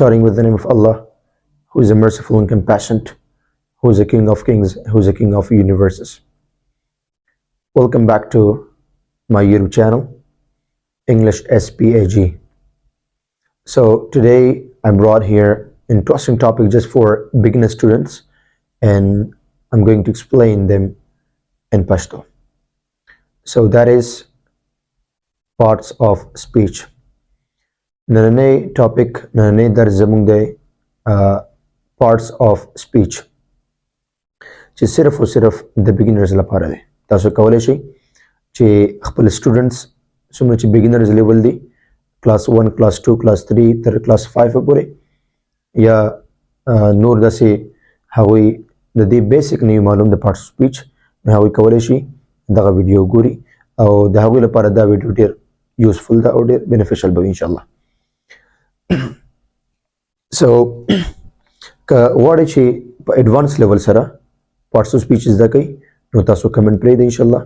starting with the name of Allah, who is a merciful and compassionate, who is a King of Kings, who is a King of universes. Welcome back to my YouTube channel, English SPAG. So today I brought here an interesting topic just for beginner students, and I'm going to explain them in Pashto. So that is parts of speech. Nanane topic, nanane dar zamung de parts of speech. چې صرف او صرف د beginners لپاره دی. تاسو کولای شئ چې خپل students څومره چې beginners level دي class 1, class 2, class 3 تر class 5 پورې یا نور داسې هغوی د دې بیسیک نه معلوم د parts of speech نو هغوی کولای شي دغه ویډیو ګوري او د هغوی لپاره دا ویډیو ډېر یوزفل ده او ډېر بینیفیشل به وي انشاءالله. So که غواړئ چې په ایډوانس لیول سره parts of speech زده کوئ نو تاسو کمنټ پرېږدئ انشاءالله.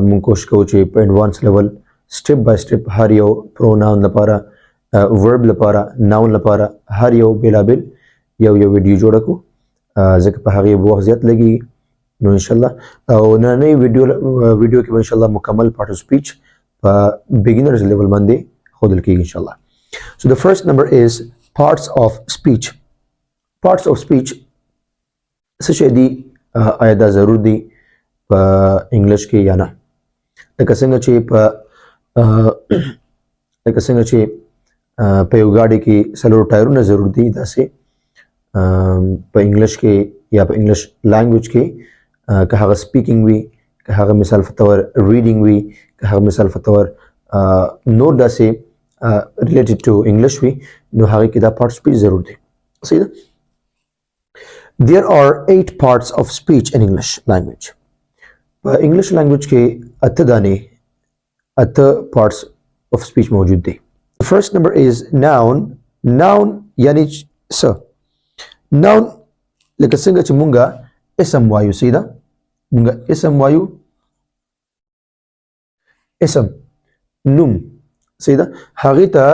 موږ کوشش کوو چې په ایډوانس لیول سټپ بای سټپ هر یو پروناون لپاره ورب لپاره ناون لپاره هر یو بېلابېل یو ویډیو جوړه کړو ځکه په هغې به وخت زیات لګېږي نو انشاءالله. او نننۍ ویډیو کې به انشاءالله مکمل part of speech په beginners level باندې ښودل کېږي انشاءالله. So the first number is parts of speech. Parts of speech څه شی دي آیا دا ضرور دي په انګلیش کې یا نه؟ لکه څنګه چې په یو ګاډي کې څلور ټایرونه ضرور دي داسې په انګلیش کې یا په انګلیش لانګویج کې که هغه سپیکینګ وي که هغه مثال په طور ریډینګ وي که هغه مثال په طور نور داسې related to English وي نو هغه کې دا part speech ضرور دی. صحیح ده؟ There are 8 parts of speech in English language. په English language کې اته parts of speech موجود دي. The first number is noun. Noun یعنی څه؟ Noun لکه څنګه چې مونږه اسم وایو. صحیح ده؟ مونږه اسم وایو، اسم نوم. صحیح ده؟ هغې ته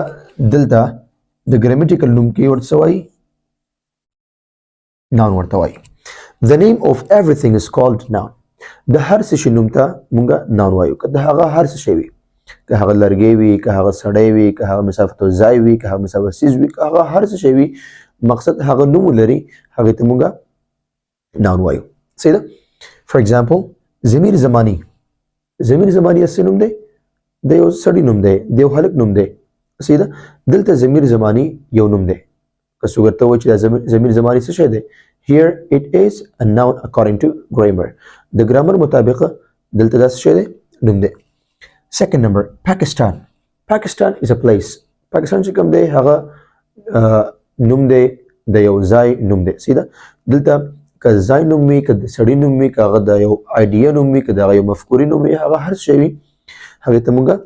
دلته د ګرامیټیکل نوم کې ورته څه وایي؟ ناون ورته وایي. The name of everything is called noun. د هر څه شي نوم ته مونږه ناون وایو. که د هغه هر څه شی وي، که هغه لرګی وي، که هغه سړی وي، که هغه مسافت ځای وي، که هغه مسافت څیز وي، که هغه هر څه شی وي مقصد هغه نوم ولري هغې ته مونږه ناون وایو. صحیح ده؟ For example ضمیر زمانی. ضمیر زمانی څه نوم دی؟ د یو سړي نوم دی، د یو هلک نوم دی. صحیح ده؟ دلته ضمیر زمانی یو نوم دی. که څوک ورته ووایي چې دا ضمیر زمانی څه شی دی؟ Here it is a noun according to grammar. د ګرامر مطابق دلته دا څه شی دی؟ نوم دی. Second number, Pakistan. Pakistan is a place. پاکستان چې کوم دی هغه نوم دی د یو ځای نوم دی. صحیح ده؟ دلته که ځای نوم وي، که د سړي نوم وي، که هغه د یو آیډیا نوم وي، که د هغه یو مفکورې نوم وي، هغه هر څه شی وي هغې ته مونږه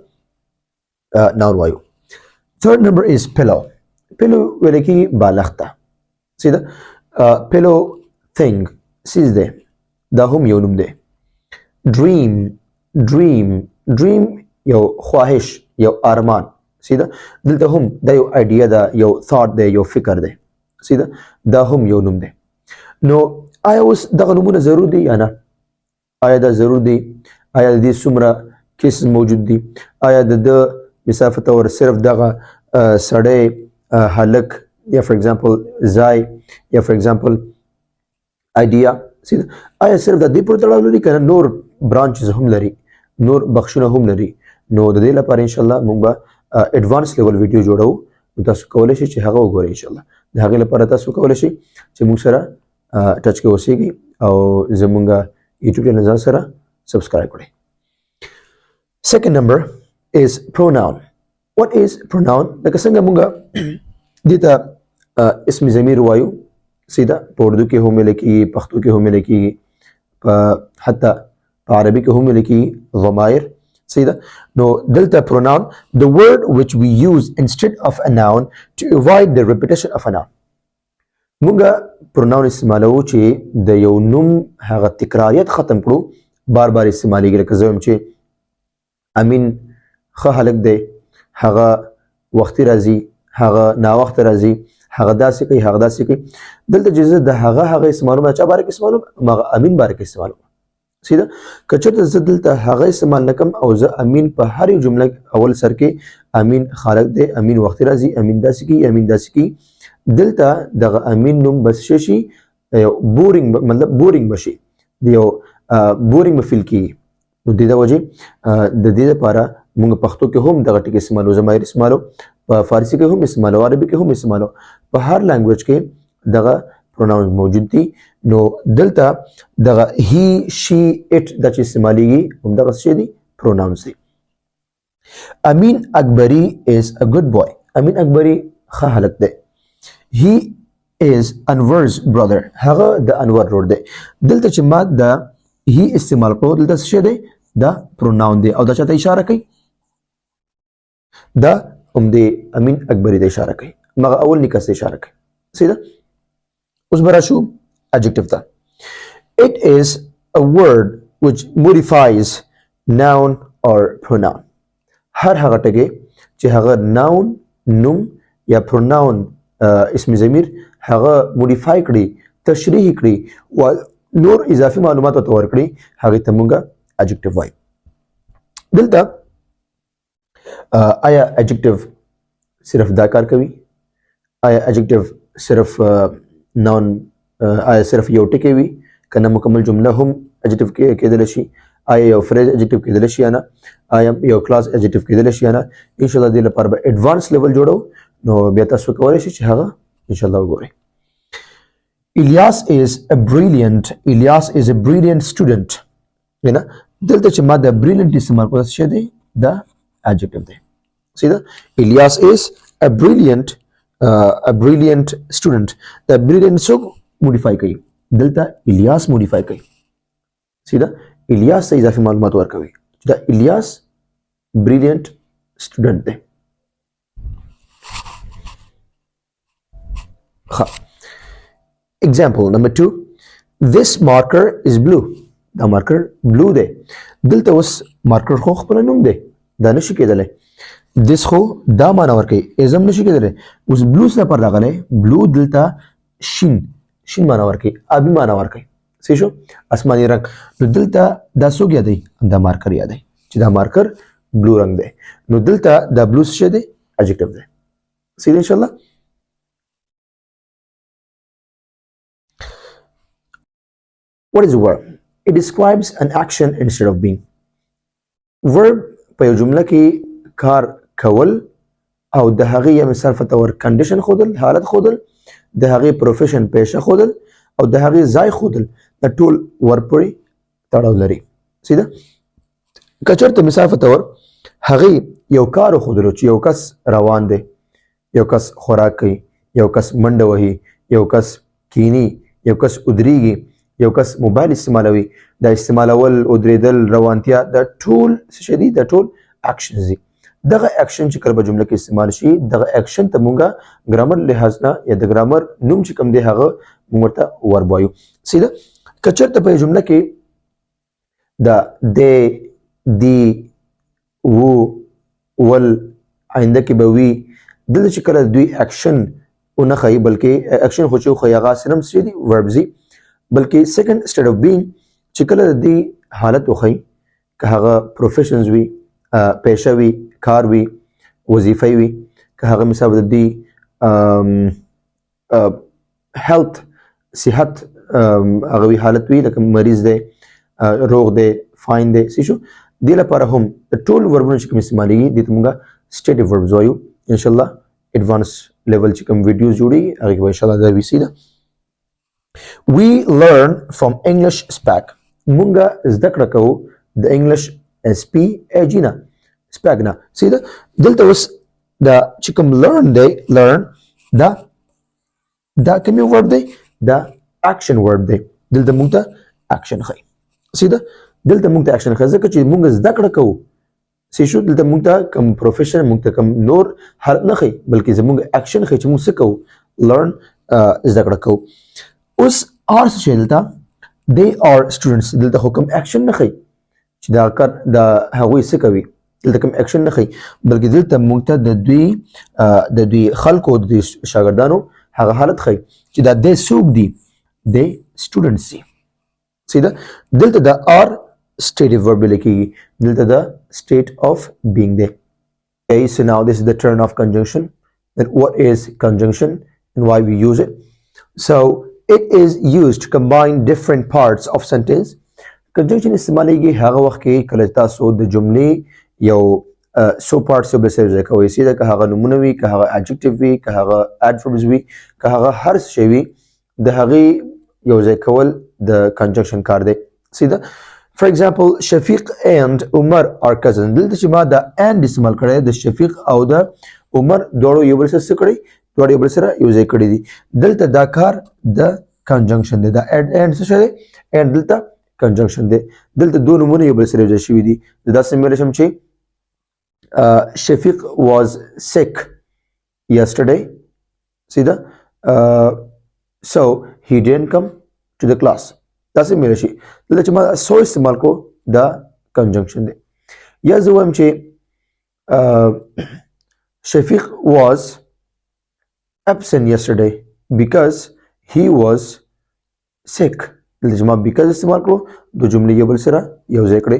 ناون وایو. Third number is pillow. pillow ویل کېږي بالښت ته. صحیح ده؟ pillow thing څیز دی دا هم یو نوم دی. dream یو خواهش، یو ارمان. صحیح ده؟ دلته هم دا یو آیډیا ده، یو thought دی، یو فکر دی. صحیح ده؟ دا هم یو نوم دی. نو آیا اوس دغه نومونه ضرور دي یا نه؟ آیا دا ضرور دي؟ آیا د دې څومره کیسز موجود دي؟ آیا د مثال په طور صرف دغه سړی، هلک یا فور ایگزامپل ځای یا فور ایگزامپل آیډیا صحیح ده؟ آیا صرف د دې پورې تړاو لري که نه نور برانچز هم لري، نور بخشونه هم لري؟ نو د دې لپاره انشاءالله موږ به ایډوانس لیول ویډیو جوړو نو تاسو کولی شئ چې هغه وګورئ انشاءالله. د هغې لپاره تاسو کولی شئ چې موږ سره ټچ کې اوسېږئ او زموږ یوټیوب چینل ځان سره سبسکرایب کړئ. Second number is pronoun. What is pronoun? لکه څنګه مونږ دې ته اسم ضمیر وایو. صحیح ده؟ په اردو کې هم ویل کېږي، پښتو کې هم ویل کېږي، په حتی په عربي کې هم ویل کېږي ضمایر. صحیح ده؟ نو دلته pronoun the word which we use instead of a noun to avoid the repetition of a noun. مونږ pronoun استعمالوو چې د یو نوم هغه تکراریت ختم کړو، بار بار استعمالیږي. لکه زه وایم چې امین ښه هلک دی، هغه وختي راځي، هغه ناوخته راځي، هغه داسې کوي هغه داسې کوي. دلته چې زه د هغه استعمالوم چا باره کې استعمالوم هغه امین باره کې استعمالوم. سیده که چېرته زه دلته هغه استعمال نه کړم او زه امین په هرې جمله اول سر کې امین خالق دی امین وختي راځي امین داسې کوي امین داسې کوي دلته دغه امین نوم بس شي بورینګ مطلب بورینګ بشي د یو بورینګ به فیل کېږي. نو د دې وجې د دې لپاره موږ پښتو کې هم دغه ټکي استعمالو ضمایر استعمالو په فارسي کې هم استعمالو عربي کې هم استعمالو په هر لانګویج کې دغه پروناونز موجود دي. نو دلته دغه هی شي اټ د چې استعمالېږي همدغه څه دي پروناونز دي. امین اکبري از ا ګډ بوای. امین اکبري ښه هلک دی. هی is Anwar's brother. هغه د انور ورور دی. دلته چې ما د هی استعمال کړو دلته څه دی دا پروناون دی او دا چاته اشاره کوي دا هم د امین اکبري د اشاره کوي مغه اول نکاس اشاره کوي. سیده اوس برا شو adjective ته. It is a word which modifies noun or pronoun. هر هغه ټکی چې هغه noun نوم یا pronoun اسم ضمیر هغه موډیفای کړي تشریح کړي او نور اضافي معلومات ورته ورکړي هغه ته موږ adjective وایو. دلته آیا adjective صرف دا کار کوي؟ آیا adjective صرف noun آیا صرف یو ټکی وي کنه مکمل جمله هم adjective کېدل شي؟ آیا یو phrase adjective کېدل شي یا نه؟ آیا یو class adjective کېدل شي یا نه؟ ان شاء الله دې لپاره به advanced level جوړو نو بیا تاسو کولی شئ چې هغه ان شاء الله وګورئ. Ilyas is a brilliant student. نه دلته چې ما د brilliant استعمال کوم څه دی دا adjective دی. سیده Ilyas is a brilliant student. دا brilliant څوک modify کوي دلته Ilyas modify کوي. سیده Ilyas ته اضافي معلومات ورکوي چې دا Ilyas brilliant student دی. Example number 2. This marker is blue. دا marker blue دی. دلته اوس marker خو خپل نوم دی دا نشي کېدلی. this خو دا معنا ورکوي ازم نشي کېدلی. اوس blue څه پر راغلی blue دلته شین معنا ورکوي آبي معنا ورکوي صحیح شو آسماني رنګ. نو دلته دا څوک یادوي دا marker یادوي چې دا marker blue رنګ دی. نو دلته دا blue څه دی adjective دی. صحیح ان شاء الله. What is a verb? It describes an action instead of being. Verb په یو جمله کې کار کول او د هغې یا مثال په تور کنډیشن ښودل حالت ښودل د هغې پروفیشن پیشه ښودل او د هغې ځای ښودل د ټول ورب پورې تړاو لري. سیده که چېرته مثال په تور هغې یو کار وښودلو چې یو کس روان دی یو کس خوراک کوي یو کس منډه وهي یو کس کینی یو کس ودرېږي یو کس موبایل استعمالوي دا استعمالول ودرېدل روانتیا دا ټول څه دي دا ټول اکشنز دي. دغه اکشن چې کله په جمله کې استعمال شي دغه اکشن ته مونږه ګرامر لحاظ نه یا د ګرامر نوم چې کوم دی هغه مونږ ورته ورب وایو. سیده که چېرته په جمله کې دا دی دی وو ول آینده کې به وي دلته چې کله دوی اکشن ونه ښایي بلکې اکشن خو چې وښایي هغه صرف څه دي وربز دي بلکې سیکنډ سټیټ اف بینګ چې کله د دې حالت وښایي که هغه پروفیشنز وي پیشه وي کار وي وظیفه وي که هغه مثال د دې هیلث صحت هغه وي حالت وي لکه مریض دی روغ دی فاین دی څه شو دې لپاره هم د ټول وربونه چې کوم استعمالېږي دې ته موږ سټیټیو وربز وایو. انشاءالله ایډوانس لیول چې کوم ویډیوز جوړېږي هغې کې به انشاءالله دا وي. سیده We learn from English SPAG. مونږه زده کړه کوو د انګلیش SPAG نه SPAG نه. سیده دلته اوس دا چې کوم learn دی learn دا کوم ورب دی دا action ورب دی دلته مونږ ته action ښایي. سیده دلته مونږ ته action ښایي ځکه چې مونږ زده کړه کوو څه شو دلته مونږ ته کوم پروفیشن مونږ ته کوم نور حالت نه ښایي بلکې زمونږ action ښایي چې مونږ څه کوو learn زده کړه کوو. اوس are څه دلته they are students دلته خو کوم اکشن نه ښایي چې دا کار دا هغوی څه کوي دلته کوم اکشن نه ښایي بلکې دلته موږ ته د دوی خلکو د دوی شاګردانو هغه حالت ښيي چې دا دی څوک دي دی students دي سیده دلته د are stative verb لیکيږي دلته د state of being دی. Okay, so now this is the turn of conjunction. Then what is conjunction and why we use it? So it is used to combine different parts of sentence. Conjunction استعمالېږي هغه وخت کې کله تاسو د جملې یو سو پارټس یو بل سره ځای کوئ سیده که هغه نومونه وي که هغه adjective وي که هغه adverbs وي که هغه هر څه وي د هغې یو ځای کول د conjunction کار دی سیده. For example, Shafiq and Umar are cousins. دلته چې ما د and استعمال کړی د شفیق او د عمر دواړو یو بل سره څه کړی دواړو یو بل سره یو ځای کړي دي دلته دا کار د conjunction دی دا and څه شی دی and دلته conjunction دی دلته دوه نومونه یو بل سره یو ځای شوي دي داسې ویلی شم چې Shafiq was sick yesterday سیده so he didn't come to the class داسې ویلی شي دلته چې ما so استعمال کو دا conjunction دی یا زه وایم چې Shafiq was absent yesterday because he was sick دلته چې ما because استعمال کړو دو جملې یو بل سره یو ځای کړې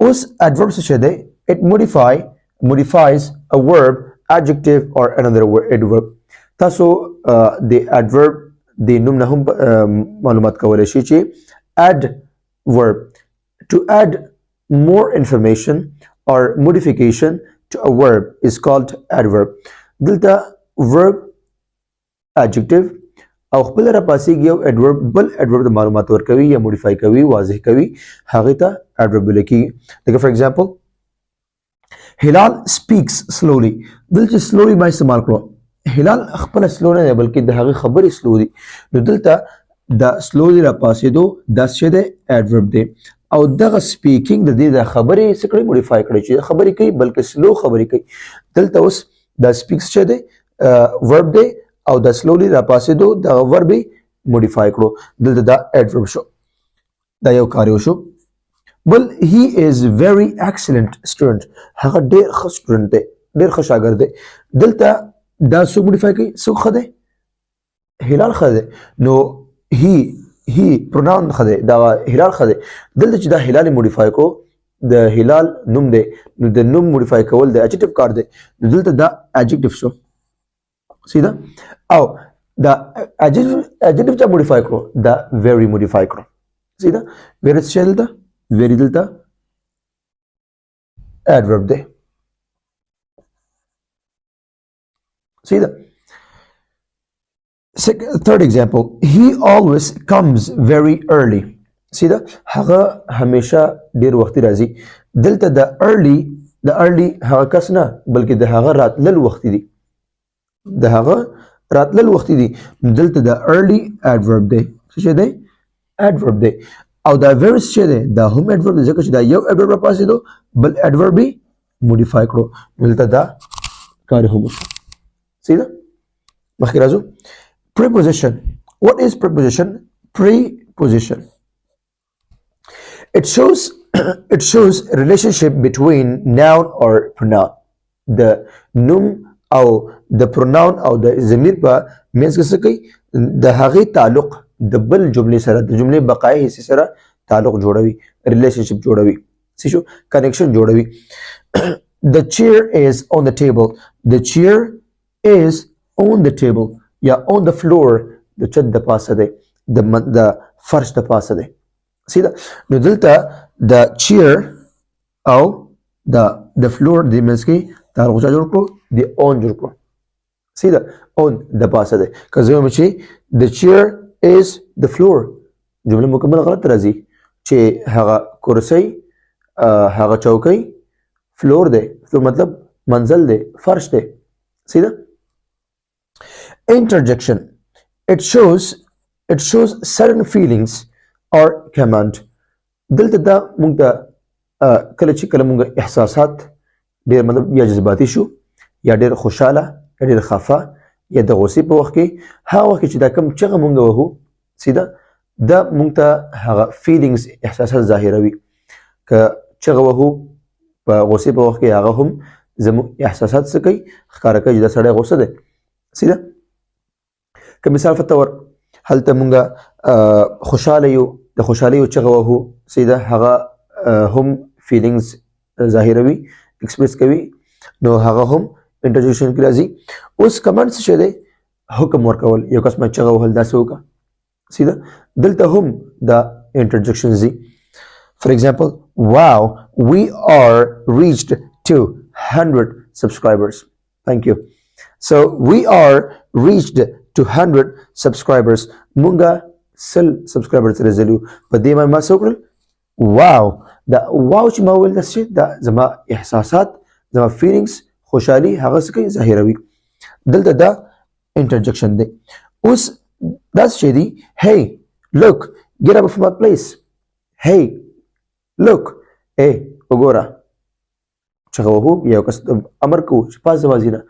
اوس adverb څه شی دی it modifies a verb adjective or another adverb تاسو د adverb د نوم نه هم معلومات کولی شي چې adverb to add more information or modification to a verb is called adverb دلته verb adjective او خپل را پاسېږي یو adverb بل adverb د معلومات ورکوي یا modify کوي واضح کوي هغې ته adverb ویل کېږي لکه for example هلال speaks slowly دلته slowly ما استعمال کړو هلال خپل سلو نه دی بلکې د هغې خبرې سلو دي نو دلته د slowly را پاسېدو دا څه دی adverb دی او دغه speaking د دې د خبرې څه کړی modify کړی چې خبرې کوي بلکې slow خبرې کوي دلته اوس دا speaks څه دی verb دی او د slowly را پاسېدو دغه verb یې modify کړو دلته دا adverb شو دا یو کار یو شو بل he is very excellent student هغه ډېر ښه student دی ډېر ښه شاګرد دی دلته دا څوک modify کوي څوک ښه دی هلال ښه دی نو he pronoun ښه دی دا هلال ښه دی دلته چې دا هلال modify کو د هلال نوم دی نو د نوم modify کول د adjective کار دی نو دلته دا adjective شو سیده او دا adjective چا modify کړو دا very modify کړو سیده very څه دلته very دلته adverb دی سیده third example he always comes very early سیده هغه همیشه ډیر وختي راځي دلته د early هغه کس نه بلکې د هغه راتلل وختي دي د هغه راتلل وختي دي دلته د early adverb دی څه دی adverb دی او دا very څه دی دا هم adverb دی ځکه چې دا یو adverb را پاسېدو بل adverb یې modify کړو دلته دا کار هم وشو سیده مخکې راځو preposition what is preposition preposition it shows relationship between noun or pronoun the noun او د pronoun او د ضمیر په منځ کې څه کوي د هغې تعلق د بل جملې سره د جملې بقایي حصې سره تعلق جوړوي relationship جوړوي څه شو connection جوړوي the chair is on the table the chair is on the table یا on the floor د چت د پاسه دی د فرش د پاسه دی سیده نو دلته د chair او د floor د منځ کې تعلق چا جوړ کړو د on جوړ کړو سیده on د پاسه دی که زه وایم چې the chair is the floor جمله مکمل غلط راځي چې هغه کرسۍ هغه چوکۍ فلور دی فلور مطلب منزل دی فرش دی سیده interjection it shows certain feelings or command دلته دا موږ ته کله چې کله موږ احساسات ډېر مطلب یا جذباتي شو یا ډېر خوشاله یا ډېر خفه یا د غوسې په وخت کې هغه وخت چې دا کوم چغه موږ وهو سیده دا موږ ته هغه feelings احساسات ظاهروي که چغه وهو په غوسې په وخت کې هغه هم زموږ احساسات څه کوي ښکاره کوي چې دا سړی غوسه دی سیده كمثال په تور هلته مونږه خوشاله یو د خوشالۍ چغه وهو سیده هغه هم فیلینګز ظاهروي ایکسپریس کوي نو هغه هم انټرجیکشن کې راځي اوس کمانډ څه دی حکم ورکول یو کس ما چغه وهل داسې وکړه سیده دلته هم دا انټرجیکشن زی for example wow we are reached to 100 subscribers thank you so we are reached to 100 subscribers مونږه سل subscribers رسېدلو په دې ما څه واو دا واو چې ما ویل دا زما احساسات زما فیلینګز خوشحالي هغه څه کوي ظاهروي دلته دا انټرجیکشن دی اوس دا څه دی hey look get up from my place hey look وګوره چغه وهو یو کس امر کو چې پاس وازینه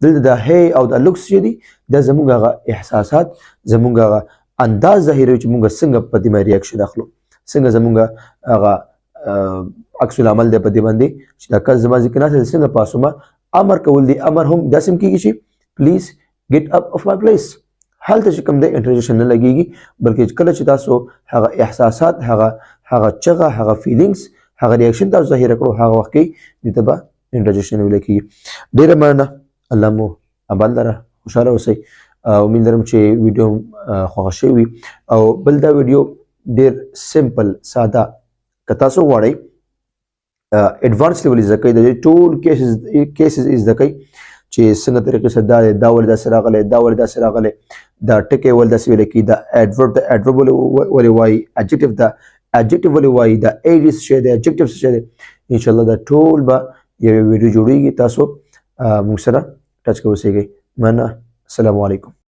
دلته دا hey او دا look څه دی دا زمونږ هغه احساسات زمونږ هغه انداز ظاهروي چې مونږ څنګه په دې باندې ریاکشن اخلو څنګه زمونږ هغه عکس العمل دی په دې باندې چې دا کس زما ذکر نه څنګه پاسومه امر کول دی امر هم داسې کیږي چې پلیز get up of my place هلته چې کوم دی انټرجیکشن نه لګیږي بلکې کله چې تاسو هغه احساسات هغه چغه هغه فیلینګز هغه ریاکشن تاسو ظاهر کړو هغه وخت کې دته به انټرجیکشن ویل کیږي ډیره مننه الله مو آباد لره خوشاله اوسئ امید لرم چې ویډیو خوښ شوي او بل دا ویډیو ډیر سمپل ساده که تاسو غواړئ ایڈوانس لیول زده کوئ د ټول کیسز زده کوئ چې څنګه طریقې سره دا ولې داسې راغلی دا ولې داسې راغلی دا ټکی ولې داسې ویل کېږي دا ایډورب ولې وایي adjective دا adjective ولې وایي دا ایډ څه شی دی adjective څه شی دی انشاءالله دا ټول به یوه ویډیو جوړیږي تاسو موږ سره ټچ کې اوسیږئ مننه السلام علیکم